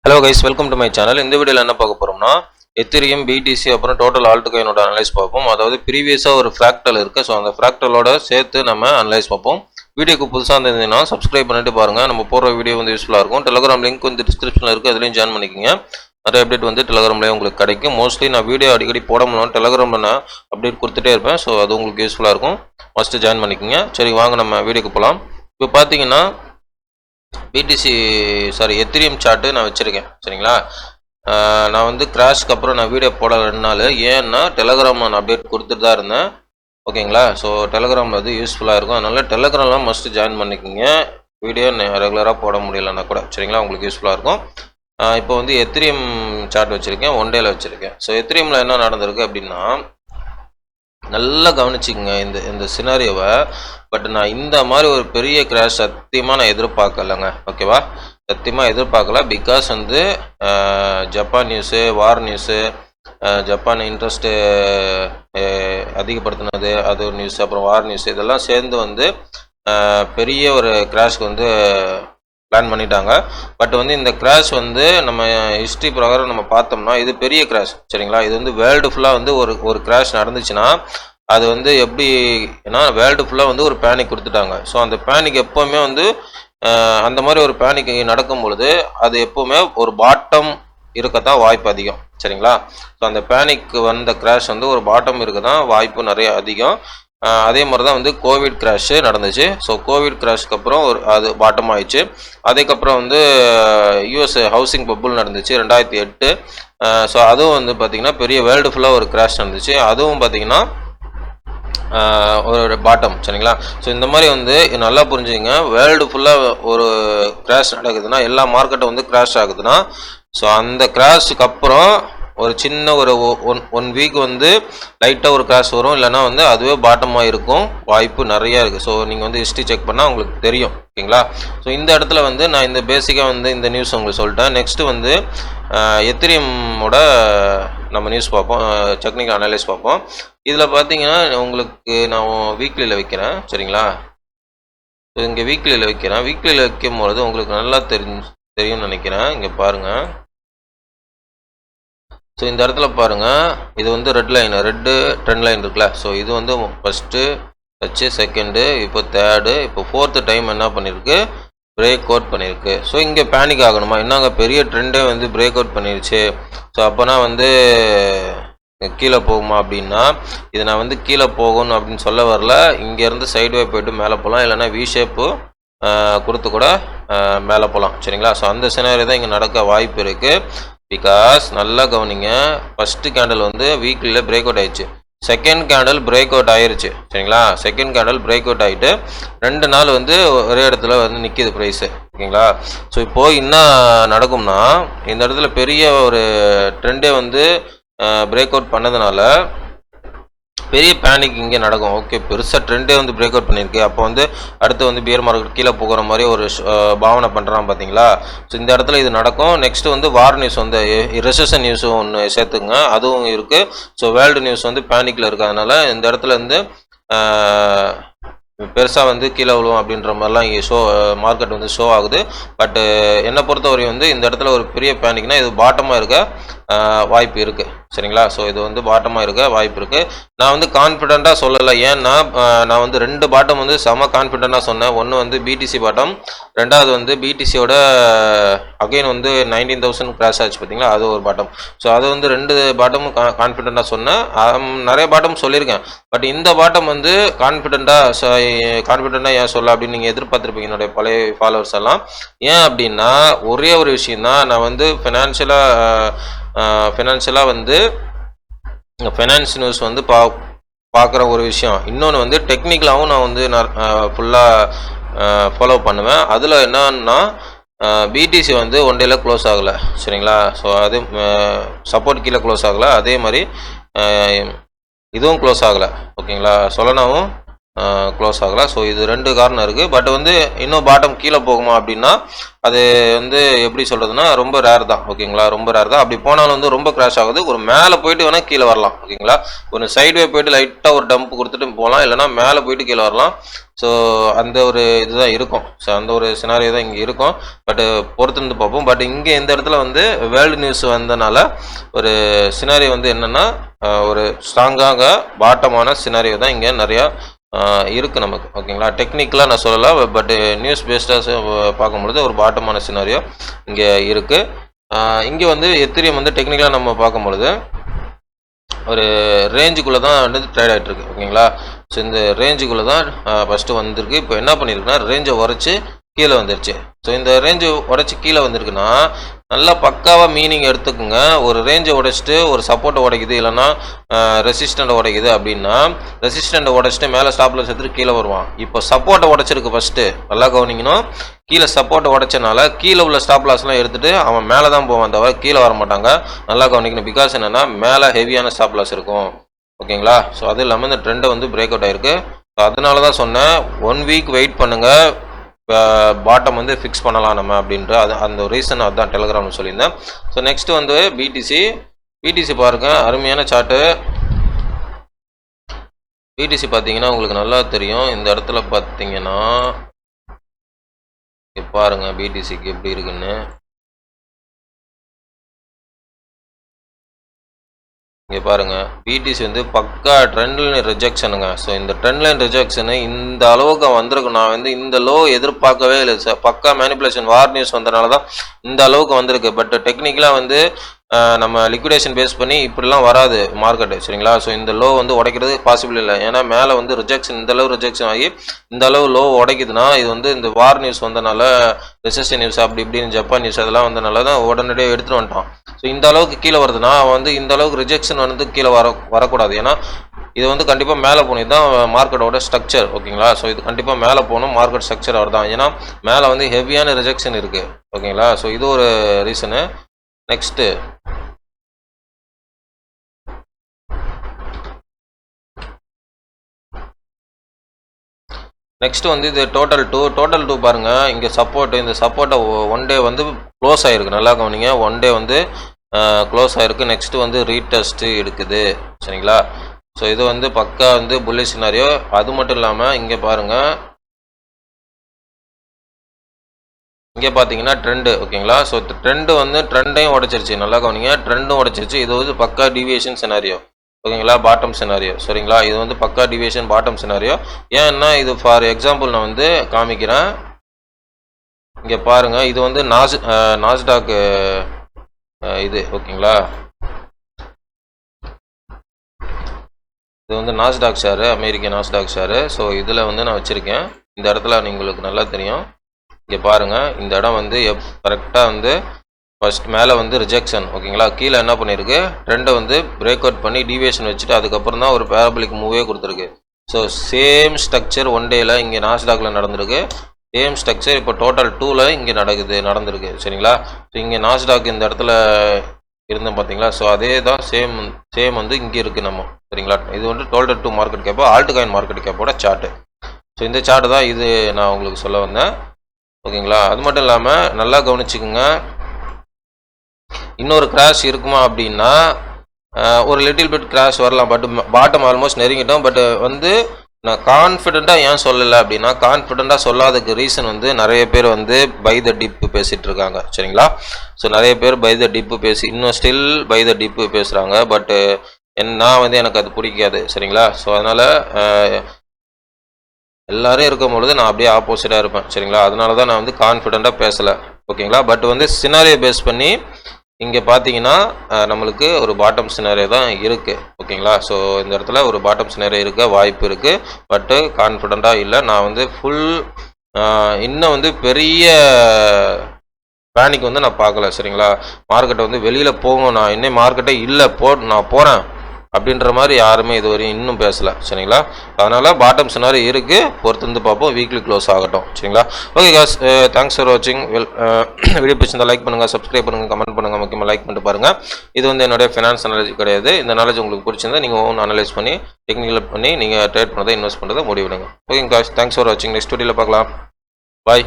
Hello guys, welcome to my channel. இந்த வீடியோவில் என்ன பார்க்க போகிறோம்னா, எத்திரியம், பிடிசி அப்புறம் டோட்டல் ஆல்ட்காயினோட அனலைஸ் பார்ப்போம். அதாவது ப்ரீவியஸாக ஒரு ஃப்ராக்டல் இருக்குது. ஸோ அந்த ஃப்ராக்டலோட சேர்த்து நம்ம அனலைஸ் பார்ப்போம். வீடியோக்கு புதுசாக இருந்ததுன்னா சப்ஸ்கிரைப் பண்ணிட்டு பாருங்கள். நம்ம போகிற வீடியோ வந்து யூஸ்ஃபுல்லாக இருக்கும். டெலிகிராம் லிங்க் வந்து டிஸ்கிரிப்ஷனில் இருக்குது, அதுலேயும் ஜாயின் பண்ணிக்கோங்க. நிறைய அப்டேட் வந்து டெலிகிராம்லேயே உங்களுக்கு கிடைக்கும். மோஸ்ட்லி நான் வீடியோ அடிக்கடி போட முடியும், டெலிகிராமில் நான் அப்டேட் கொடுத்துட்டே இருப்பேன். ஸோ அது உங்களுக்கு யூஸ்ஃபுல்லாக இருக்கும். ஃபஸ்ட்டு ஜாயின் பண்ணிக்கோங்க. சரி, வாங்க நம்ம வீடியோக்கு போகலாம். இப்போ பார்த்தீங்கன்னா எத்திரியம் சார்ட்டு நான் வச்சுருக்கேன். சரிங்களா, நான் வந்து கிராஷ்க்கு அப்புறம் நான் வீடியோ போட 2 நாள். ஏன்னா டெலிகிராம் நான் அப்டேட் கொடுத்துட்டு தான் இருந்தேன். ஓகேங்களா, ஸோ டெலிகிராமில் அது யூஸ்ஃபுல்லாக இருக்கும். அதனால் டெலிகிராம்லாம் மஸ்ட்டு ஜாயின் பண்ணிக்கோங்க. வீடியோ ரெகுலராக போட முடியலன்னா கூட. சரிங்களா, உங்களுக்கு யூஸ்ஃபுல்லாக இருக்கும். இப்போ வந்து எத்திரியம் சார்ட் வச்சுருக்கேன், 1 டேல வச்சுருக்கேன். ஸோ எத்திரியமில் என்ன நடந்திருக்கு அப்படின்னா, நல்லா கவனிச்சிக்கங்க இந்த சினாரியோவை. பட் நான் இந்த மாதிரி ஒரு பெரிய கிராஷ் சத்தியமாக நான் எதிர்பார்க்கலைங்க. ஓகேவா, சத்தியமாக எதிர்பார்க்கல. பிகாஸ் வந்து ஜப்பான் நியூஸு, வார் நியூஸு, ஜப்பான் இன்ட்ரெஸ்ட்டு அதிகப்படுத்தினது அது ஒரு நியூஸ், அப்புறம் வார் நியூஸ், இதெல்லாம் சேர்ந்து வந்து பெரிய ஒரு கிராஷ்க்கு வந்து பிளான் பண்ணிட்டாங்க. பட் வந்து இந்த கிராஷ் வந்து நம்ம ஹிஸ்ட்ரி பிரகாரம் நம்ம பார்த்தோம்னா இது பெரிய கிராஷ். சரிங்களா, இது வந்து வேர்ல்டு ஃபுல்லாக வந்து ஒரு கிராஷ் நடந்துச்சுன்னா அது வந்து எப்படின்னா வேர்ல்டு ஃபுல்லாக வந்து ஒரு பேனிக் கொடுத்துட்டாங்க. ஸோ அந்த பேனிக் எப்போவுமே வந்து அந்த மாதிரி ஒரு பேனிக் நடக்கும் பொழுது அது எப்போவுமே ஒரு பாட்டம் இருக்கத்தான் வாய்ப்பு அதிகம். சரிங்களா, ஸோ அந்த பேனிக் வந்த கிராஷ் வந்து ஒரு பாட்டம் இருக்க தான் வாய்ப்பு நிறைய அதிகம். அதே மாதிரி தான் வந்து கோவிட் கிராஷு நடந்துச்சு. ஸோ கோவிட் கிராஷ்க்கு அப்புறம் அது பாட்டம் ஆயிடுச்சு. அதுக்கப்புறம் வந்து யூஎஸ் ஹவுசிங் பப்புள் நடந்துச்சு 2008. ஸோ அதுவும் வந்து பார்த்திங்கன்னா பெரிய வேர்ல்டு ஃபுல்லாக ஒரு கிராஷ் நடந்துச்சு. அதுவும் பார்த்திங்கன்னா ஒரு பாட்டம். சரிங்களா, ஸோ இந்த மாதிரி வந்து நல்லா புரிஞ்சுங்க. வேர்ல்டு ஃபுல்லாக ஒரு கிராஷ் நடக்குதுன்னா, எல்லா மார்க்கெட்டும் வந்து கிராஷ் ஆகுதுன்னா, ஸோ அந்த கிராஷுக்கு அப்புறம் ஒரு சின்ன ஒரு ஒன் வீக் வந்து லைட்டாக ஒரு கிராஷ் வரும். இல்லைனா வந்து அதுவே பாட்டமாக இருக்கும் வாய்ப்பு நிறையா இருக்குது. ஸோ நீங்கள் வந்து ஹிஸ்ட்ரி செக் பண்ணால் உங்களுக்கு தெரியும். ஓகேங்களா, ஸோ இந்த இடத்துல வந்து நான் இந்த பேசிக்காக வந்து இந்த நியூஸ் உங்களுக்கு சொல்லிட்டேன். நெக்ஸ்ட்டு வந்து எத்திரியமோட நம்ம நியூஸ் பார்ப்போம், டெக்னிக்கல் அனலைஸ் பார்ப்போம். இதில் பார்த்தீங்கன்னா உங்களுக்கு நான் வீக்லியில் வைக்கிறேன். சரிங்களா, இங்கே வீக்லியில் வைக்கிறேன். வீக்லியில் வைக்கும் பொழுது உங்களுக்கு நல்லா தெரியும்னு நினைக்கிறேன். இங்கே பாருங்கள். ஸோ இந்த இடத்துல பாருங்கள், இது வந்து ரெட் ட்ரெண்ட் லைன் இருக்குல்ல. ஸோ இது வந்து ஃபஸ்ட்டு வச்சு, செகண்டு, இப்போ தேர்டு, இப்போ 4th டைம் என்ன பண்ணியிருக்கு, பிரேக் அவுட் பண்ணியிருக்கு. ஸோ இங்கே பேனிக் ஆகணுமா, என்னங்க பெரிய ட்ரெண்டே வந்து பிரேக் அவுட் பண்ணிருச்சு, ஸோ அப்போனா வந்து கீழே போகுமா அப்படின்னா, இது நான் வந்து கீழே போகணும் அப்படின்னு சொல்ல வரல. இங்கேருந்து சைடுவே போய்ட்டு மேலே போகலாம், இல்லைனா வி ஷேப்பு கொடுத்து கூட மேலே போகலாம். சரிங்களா, ஸோ அந்த சினாரியோ தான் இங்கே நடக்க வாய்ப்பு இருக்குது. பிகாஸ் நல்லா கவனிங்க, ஃபஸ்ட்டு கேண்டில் வந்து வீக்லியில் பிரேக் அவுட் ஆயிடுச்சு, செகண்ட் கேண்டில் பிரேக் அவுட் ஆயிடுச்சு. சரிங்களா, செகண்ட் கேண்டில் பிரேக் அவுட் ஆகிட்டு 2 நாள் வந்து ஒரே இடத்துல வந்து நிற்கிது ப்ரைஸு. ஓகேங்களா, ஸோ இப்போது என்ன நடக்கும்னா, இந்த இடத்துல பெரிய ஒரு ட்ரெண்டே வந்து பிரேக் அவுட் பண்ணதுனால பெரிய பேனிக் இங்கே நடக்கும். ஓகே, பெருசாக ட்ரெண்டே வந்து பிரேக் அவுட் பண்ணியிருக்கு. அப்போ வந்து அடுத்து வந்து பியர் மார்க்கெட் கீழே போகிற மாதிரி ஒரு பாவனை பண்ணுறான் பார்த்தீங்களா. ஸோ இந்த இடத்துல இது நடக்கும். நெக்ஸ்ட்டு வந்து வார் நியூஸ் வந்து ரெசெஷன் நியூஸும் ஒன்று சேர்த்துங்க, அதுவும் இருக்குது. ஸோ வேர்ல்டு நியூஸ் வந்து பேனிக்கில் இருக்கிறதுனால இந்த இடத்துல வந்து பெருசாக வந்து கீழே விழுவும் அப்படின்ற மாதிரிலாம் இங்கே மார்க்கெட் வந்து ஷோ ஆகுது. பட்டு என்னை பொறுத்தவரையும் வந்து இந்த இடத்துல ஒரு பெரிய பேனிக்னா இது பாட்டமாக இருக்க வாய்ப்பு இருக்குது. சரிங்களா, ஸோ இது வந்து பாட்டமாக இருக்க வாய்ப்பு இருக்குது. நான் வந்து கான்ஃபிடெண்ட்டாக சொல்லலை. ஏன்னா நான் வந்து 2 பாட்டம் வந்து செம கான்ஃபிடெண்ட்டாக சொன்னேன். ஒன்று வந்து பிடிசி பாட்டம், ரெண்டாவது வந்து பிடிசியோட அகைன் வந்து 19,000 கிராஷ் ஆச்சு பார்த்தீங்களா, அது ஒரு பாட்டம். ஸோ அது வந்து 2 பாட்டமும் கான்ஃபிடெண்ட்டாக சொன்னேன். நிறைய பாட்டம் சொல்லியிருக்கேன். பட் இந்த பாட்டம் வந்து கான்ஃபிடெண்ட்டாக ஏன் சொல்ல அப்படின்னு நீங்கள் எதிர்பார்த்துருப்பீங்க என்னுடைய பழைய ஃபாலோவர்ஸ் எல்லாம். ஏன் அப்படின்னா ஒரே ஒரு விஷயந்தான், நான் வந்து ஃபினான்ஷியலாக வந்து ஃபைனான்ஸ் நியூஸ் வந்து பார்க்குற ஒரு விஷயம். இன்னொன்று வந்து டெக்னிக்கலாகவும் நான் வந்து ஃபுல்லாக ஃபாலோ பண்ணுவேன். அதில் என்னன்னா பிடிசி வந்து 1 டேல க்ளோஸ் ஆகலை. சரிங்களா, ஸோ அது சப்போர்ட் கீழே க்ளோஸ் ஆகலை. அதே மாதிரி இதுவும் க்ளோஸ் ஆகலை. ஓகேங்களா, சொல்லனாவும் க்ளோஸ் ஆகலை. ஸோ இது 2 காரணம் இருக்குது. பட் வந்து இன்னும் பாட்டம் கீழே போகுமா அப்படின்னா அது வந்து எப்படி சொல்கிறதுனா ரொம்ப ரேர் தான். ஓகேங்களா, ரொம்ப ரேர் தான். அப்படி போனாலும் வந்து ரொம்ப கிராஷ் ஆகுது. ஒரு மேலே போயிட்டு வேணால் கீழே வரலாம். ஓகேங்களா, ஒரு சைட்வே போயிட்டு லைட்டாக ஒரு டம்ப் கொடுத்துட்டு போகலாம், இல்லைனா மேலே போயிட்டு கீழே வரலாம். ஸோ அந்த ஒரு இதுதான் இருக்கும். ஸோ அந்த ஒரு சினாரியோ தான் இங்கே இருக்கும். பட்டு பொறுத்திருந்து பார்ப்போம். பட் இங்கே இந்த இடத்துல வந்து வேர்ல்டு நியூஸ் வந்தனால ஒரு சினாரியோ வந்து என்னென்னா ஒரு ஸ்ட்ராங்காக பாட்டமான சினாரியோ தான் இங்கே நிறையா இருக்குது நமக்கு. ஓகேங்களா, டெக்னிக்கலாக நான் சொல்லலை, பட் நியூஸ் பேஸ்டாக பார்க்கும்பொழுது ஒரு பாட்டமான சினாரியோ இங்கே இருக்குது. இங்கே வந்து எத்திரியம் வந்து டெக்னிக்கலாக நம்ம பார்க்கும்பொழுது ஒரு ரேஞ்சுக்குள்ளே தான் வந்து ட்ரேட் ஆகிட்டுருக்கு. ஓகேங்களா, ஸோ இந்த ரேஞ்சுக்குள்ளே தான் ஃபஸ்ட்டு வந்திருக்கு. இப்போ என்ன பண்ணியிருக்குன்னா ரேஞ்சை உரைச்சி கீழே வந்துருச்சு. ஸோ இந்த ரேஞ்சு உடைச்சி கீழே வந்திருக்குன்னா நல்லா பக்காவாக மீனிங் எடுத்துக்குங்க. ஒரு ரேஞ்சை உடைச்சிட்டு ஒரு சப்போர்ட்டை உடைக்குது, இல்லைனா ரெசிஸ்டண்ட்டை உடைக்குது அப்படின்னா ரெசிஸ்டண்ட்டை உடைச்சிட்டு மேலே ஸ்டாப்பில் சேர்த்துட்டு கீழே வருவான். இப்போ சப்போர்ட்டை உடைச்சிருக்கு ஃபஸ்ட்டு, நல்லா கவனிக்கணும். கீழே சப்போர்ட்டை உடைச்சனால கீழே உள்ள ஸ்டாப் லாஸ்லாம் எடுத்துகிட்டு அவன் மேலே தான் போவான், தவிர கீழே வர மாட்டாங்க. நல்லா கவனிக்கணும். பிகாஸ் என்னென்னா மேலே ஹெவியான ஸ்டாப் லாஸ் இருக்கும். ஓகேங்களா, ஸோ அது இல்லாமல் இந்த ட்ரெண்டை வந்து பிரேக் அவுட் ஆகிருக்கு. ஸோ அதனால தான் சொன்னேன் 1 வீக் வெயிட் பண்ணுங்கள், பாட்டம் வந்து ஃபிக்ஸ் பண்ணலாம் நம்ம அப்படின்ற அந்த ரீசன் அதுதான் டெலிகிராமில் சொல்லியிருந்தேன். ஸோ நெக்ஸ்ட் வந்து பிடிசி பாருங்கள், அருமையான சார்ட்டு. பிடிசி பார்த்தீங்கன்னா உங்களுக்கு நல்லா தெரியும். இந்த இடத்துல பார்த்தீங்கன்னா பாருங்கள் பிடிசிக்கு எப்படி இருக்குன்னு. இங்கே பாருங்கள், பிடிசி வந்து பக்கா ட்ரெண்ட் லைன் ரிஜெக்ஷனுங்க. ஸோ இந்த ட்ரெண்ட் லைன் ரிஜெக்ஷனு இந்த அளவுக்கு வந்திருக்கு. நான் வந்து இந்த லோ எதிர்பார்க்கவே இல்லை சார். பக்கா மேனிப்புலேஷன் வார் நியூஸ் வந்தனால தான் இந்த அளவுக்கு வந்திருக்கு. பட் டெக்னிக்கலாக வந்து நம்ம லிக்விடேஷன் பேஸ் பண்ணி இப்படிலாம் வராது மார்க்கெட்டு, சரிங்களா. ஸோ இந்த லோ வந்து உடைக்கிறது பாசிபிள் இல்லை. ஏன்னா மேலே வந்து ரிஜெக்ஷன், இந்த அளவு ரிஜெக்ஷன் ஆகி இந்த அளவு லோ உடைக்குதுன்னா இது வந்து இந்த வார் நியூஸ் வந்தனால, ரெசிஸ்டன் நியூஸ் அப்படி இப்படின்னு ஜப்பான் நியூஸ் அதெல்லாம் வந்தனால தான் உடனடியாக எடுத்துகிட்டு வந்துட்டான். ஸோ இந்த அளவுக்கு கீழே வருதுன்னா வந்து இந்த அளவுக்கு ரிஜெக்ஷன் வந்து கீழே வரக்கூடாது. ஏன்னா இது வந்து கண்டிப்பாக மேலே போகணும். இதுதான் மார்க்கெட்டோட ஸ்ட்ரக்சர். ஓகேங்களா, ஸோ இது கண்டிப்பாக மேலே போகணும். மார்க்கெட் ஸ்ட்ரக்சர் அவர் தான். ஏன்னா மேலே வந்து ஹெவியான ரிஜெக்ஷன் இருக்குது. ஓகேங்களா, ஸோ இது ஒரு ரீசனு. நெக்ஸ்ட்டு வந்து இது டோட்டல் டூ பாருங்கள். இங்கே சப்போர்ட்டு, இந்த சப்போர்ட்டை 1 டே வந்து க்ளோஸ் ஆகிருக்கு. நல்லா கவனிங்க, 1 டே வந்து க்ளோஸ் ஆகிருக்கு. நெக்ஸ்ட்டு வந்து ரீடெஸ்ட்டு எடுக்குது, சரிங்களா. ஸோ இது வந்து பக்கா வந்து புல்லிஷ் சினாரியோ. அது மட்டும் இல்லாமல் இங்கே பாருங்கள், இங்கே பார்த்தீங்கன்னா ட்ரெண்டு. ஓகேங்களா, ஸோ ட்ரெண்டு வந்து ட்ரெண்டையும் உடைச்சிருச்சு. நல்லா கவனிங்க, ட்ரெண்டும் உடைச்சிருச்சு. இது வந்து பக்கா டிவியேஷன் சினாரியோ. ஓகேங்களா, பாட்டம் சினாரியோ, சரிங்களா. இது வந்து பக்கா டிவியேஷன் பாட்டம் சினாரியோ. ஏன்னா இது ஃபார் எக்ஸாம்பிள் நான் வந்து காமிக்கிறேன். இங்கே பாருங்கள், இது வந்து நாஸ்டாக் இது. ஓகேங்களா, இது வந்து நாஸ்டாக் ஷேரு, அமெரிக்க நாஸ்டாக் ஷேரு. ஸோ இதில் வந்து நான் வச்சுருக்கேன். இந்த இடத்துல உங்களுக்கு நல்லா தெரியும். இங்கே பாருங்கள், இந்த இடம் வந்து கரெக்டாக வந்து ஃபஸ்ட் மேலே வந்து ரிஜெக்ஷன். ஓகேங்களா, கீழே என்ன பண்ணியிருக்கு, ட்ரெண்டை வந்து பிரேக் அவுட் பண்ணி டிவியேஷன் வச்சுட்டு அதுக்கப்புறம் தான் ஒரு பேரபலிக் மூவே கொடுத்துருக்கு. ஸோ சேம் ஸ்ட்ரக்சர் 1 டேயில் இங்கே நாஸ்டாக்கில் நடந்திருக்கு. சேம் ஸ்ட்ரக்சர் இப்போ டோட்டல் 2ல் இங்கே நடந்திருக்கு, சரிங்களா. ஸோ இங்கே நாஸ்டாக் இந்த இடத்துல இருந்தோம் பார்த்தீங்களா. ஸோ அதே தான் சேம் வந்து இங்கே இருக்குது நம்ம, சரிங்களா. இது வந்து டோட்டல் 2 மார்க்கெட் கேப்போ ஆல்ட்காயின் மார்க்கெட் கேப்போட சார்ட்டு. ஸோ இந்த சார்ட்டு தான் இது நான் உங்களுக்கு சொல்ல வந்தேன். ஓகேங்களா, அது மட்டும் இல்லாமல் நல்லா கவனிச்சுக்குங்க, இன்னொரு கிராஷ் இருக்குமா அப்படின்னா ஒரு லிட்டில் பிட் கிராஷ் வரலாம். பட் பாட்டம் ஆல்மோஸ்ட் நெருங்கிட்டோம். பட் வந்து நான் கான்ஃபிடெண்ட்டாக ஏன் சொல்லலை அப்படின்னா, கான்ஃபிடெண்ட்டாக சொல்லாததுக்கு ரீசன் வந்து நிறைய பேர் வந்து பை த டிப்பு பேசிகிட்டு இருக்காங்க, சரிங்களா. ஸோ நிறைய பேர் பை த டிப்பு பேசி இன்னும் ஸ்டில் பை த டிப்பு பேசுகிறாங்க. பட்டு நான் வந்து எனக்கு அது பிடிக்காது, சரிங்களா. ஸோ அதனால் எல்லோரும் இருக்கும் பொழுது நான் அப்படியே ஆப்போசிட்டாக இருப்பேன், சரிங்களா. அதனால தான் நான் வந்து கான்ஃபிடெண்ட்டாக பேசலை, ஓகேங்களா. பட் வந்து சினாரியோ பேஸ் பண்ணி இங்கே பார்த்தீங்கன்னா நம்மளுக்கு ஒரு பாட்டம் சினாரியோ தான் இருக்குது, ஓகேங்களா. ஸோ இந்த இடத்துல ஒரு பாட்டம் சினாரியோ இருக்க வாய்ப்பு இருக்குது. பட்டு கான்ஃபிடெண்ட்டாக இல்லை. நான் வந்து இன்னும் வந்து பெரிய பேனிக் வந்து நான் பார்க்கல, சரிங்களா. மார்க்கெட்டை வந்து வெளியில் போகும், நான் இன்னும் மார்க்கெட்டே இல்லை நான் போகிறேன் அப்படின்ற மாதிரி யாருமே இதுவரையும் இன்னும் பேசலை. சரிங்களா? அதனால் பாட்டம் சினாரி இருக்குது, பொறுத்து வந்து பார்ப்போம். வீக்லி க்ளோஸ் ஆகட்டும். சரிங்களா? ஓகே காஸ், தேங்க்ஸ் ஃபார் வாட்சிங். வீடியோ பிடிச்சிருந்தா லைக் பண்ணுங்கள், சப்ஸ்கிரைப் பண்ணுங்கள், கமெண்ட் பண்ணுங்கள், முக்கியமாக லைக் பண்ணிட்டு பாருங்கள். இது வந்து என்னுடைய ஃபினான்ஸ் நாலேஜ் கிடையாது. இந்த நாலேஜ் உங்களுக்கு பிடிச்சிருந்தா நீங்கள் ஓன் அனலைஸ் பண்ணி டெக்னிக்கல் பண்ணி நீங்கள் ட்ரேட் பண்ணுறதை இன்வெஸ்ட் பண்ணுறதை முடிவிடுங்க. ஓகே காஸ், தேங்க்ஸ் ஃபார் வாட்சிங். நெக்ஸ்ட் வீடியோவில் பார்க்கலாம். பாய்.